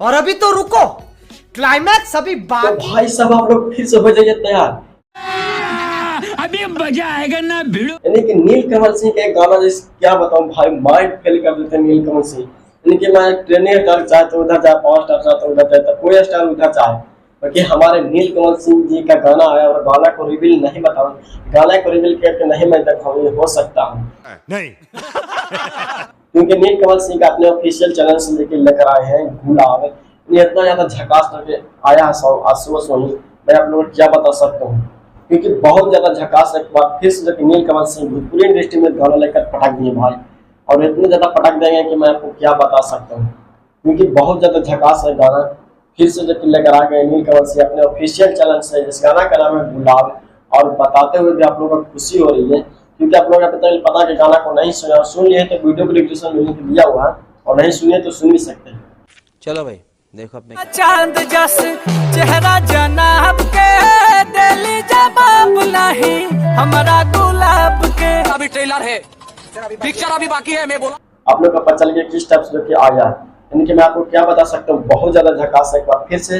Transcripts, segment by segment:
और अभी तो रुको, क्लाइमैक्स अभी बाकी। तो भाई सब आप लोग फिर से हो जाइए तैयार, अभी मजा आएगा ना भिड़ो। यानी कि नीलकमल सिंह का एक गाना, जिस क्या बताऊं भाई, माइंड फेल कर देते हैं नीलकमल सिंह। यानी कि मैं ट्रेनिंग स्टार चाहे तो उधर जाए, पावर स्टार चाहे तो उधर जाए, तो कोई स्टार उधर चाहे, क्योंकि हमारे नीलकमल सिंह जी का गाना आया और गाना को रिवील नहीं बताऊं, गाना को रिवील करके नहीं मैं दिखाऊं, ये हो सकता हूँ नहीं। क्योंकि नीलकमल सिंह का अपने ऑफिशियल चैनल से लेकर आए हैं गुलाब। ये इतना ज्यादा झकास करके आया है सॉन्ग, आज सुबह सोनी मैं आप लोगों को क्या बता सकता हूँ, क्योंकि बहुत ज्यादा झकास है। एक बार फिर से नीलकमल सिंह भोजपुरी इंडस्ट्री में गाना लेकर पटक दिए भाई, और इतने ज्यादा पटक देंगे कि मैं आपको क्या बता सकता हूँ, क्योंकि बहुत ज्यादा झकास है गाना। फिर से जो लेकर आ गए नीलकमल सिंह अपने ऑफिशियल चैनल से, जिस गाना का नाम है गुलाब, और बताते हुए भी आप लोगों को खुशी हो रही है, क्योंकि आप लोगों को पता कि गाना को नहीं सुना, सुन लिए तो वीडियो को डिस्क्रिप्शन में लिंक दिया हुआ है, और नहीं सुनिए तो सुन भी सकते हैं। चलो भाई देखो अपने चांद जस चेहरा जनाब के, दिल जवाब नहीं हमारा गुलाब के। अभी ट्रेलर है, पिक्चर अभी बाकी है, मैं बोला आप लोग का पता चल गया किस टाइप से आया, यानी कि मैं आपको क्या बता सकता हूँ, बहुत ज्यादा झकास है। एक बार फिर से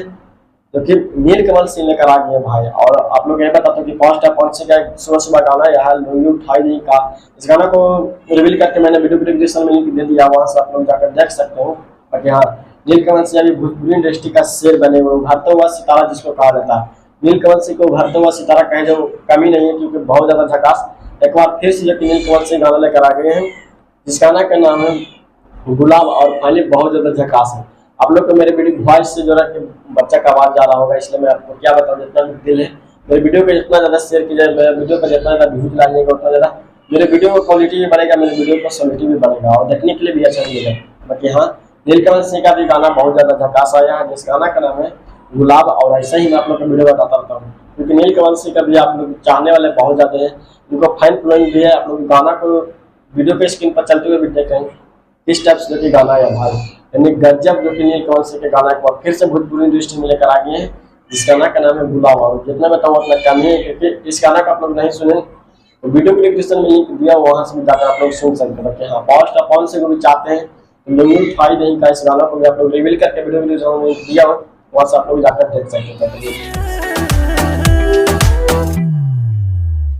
जो कि नीलकमल सिंह लेकर आ गए भाई, और आप लोग ये बताता हूँ कि पाँच का सुबह सुबह गाना यह लुंगी उठाई नहीं का, इस गाना को रिवील करके मैंने वीडियो डिस्क्रिप्शन में लिंक दे दिया, वहाँ से आप लोग जाकर देख सकते हो। बाकी हाँ, नीलकमल सिंह अभी भोजपुरी इंडस्ट्री का शेर बने हुए, उभरता हुआ सितारा जिसको कहा जाता है, नीलकमल सिंह को उभरता हुआ सितारा कहे जो कमी नहीं है, क्योंकि बहुत ज्यादा झकास। एक बार फिर से जो कि नीलकमल सिंह गाना लेकर आ गए हैं, जिस गाना का नाम है गुलाब, और फाइनली बहुत ज्यादा झकास है। आप लोग को मेरे वीडियो वॉइस से जो है कि बच्चा का आवाज जा रहा होगा, इसलिए मैं आपको क्या बताऊं, जितना दिल है मेरे वीडियो को जितना ज्यादा शेयर कीजिए, मेरे वीडियो पर जितना ज्यादा व्यूज लाइएगा उतना ज्यादा मेरे वीडियो को क्वालिटी भी बढ़ेगा, मेरे वीडियो को क्वालिटी भी बढ़ेगा, और देखने के लिए भी अच्छा मिलेगा। बाकी हाँ, नीलकमल सिंह का भी गाना बहुत ज्यादा झकास आया है, जिस गाना का नाम है गुलाब, और ऐसा ही मैं आप लोग को वीडियो बताता रहता हूँ, क्योंकि नीलकमल सिंह का भी आप लोग चाहने वाले बहुत ज्यादा है, उनको फैन फॉलोइंग भी है। आप लोग गाना को वीडियो के स्क्रीन पर चलते हुए भी देख रहे हैं किस टाइप से जो गाना है भाई, यानी गजब जो कि नीलकमल सिंह के गाना को फिर से भोजपुरी इंडस्ट्री में लेकर आ गए हैं, जिस गाना का नाम है गुलाब। और जितना बताऊँ उतना कम है, क्योंकि इस गाना को आप लोग नहीं सुने तो वीडियो के डिस्क्रिप्शन में लिंक दिया, वहाँ से भी जाकर आप लोग सुन सकते हैं। हाँ, पावर स्टार पवन सिंह को भी चाहते हैं तो लुंगी उठाई नहीं का इस गाना को भी आप लोग रिवील करके वीडियो में दिया, वहाँ से आप लोग जाकर देख सकते हैं।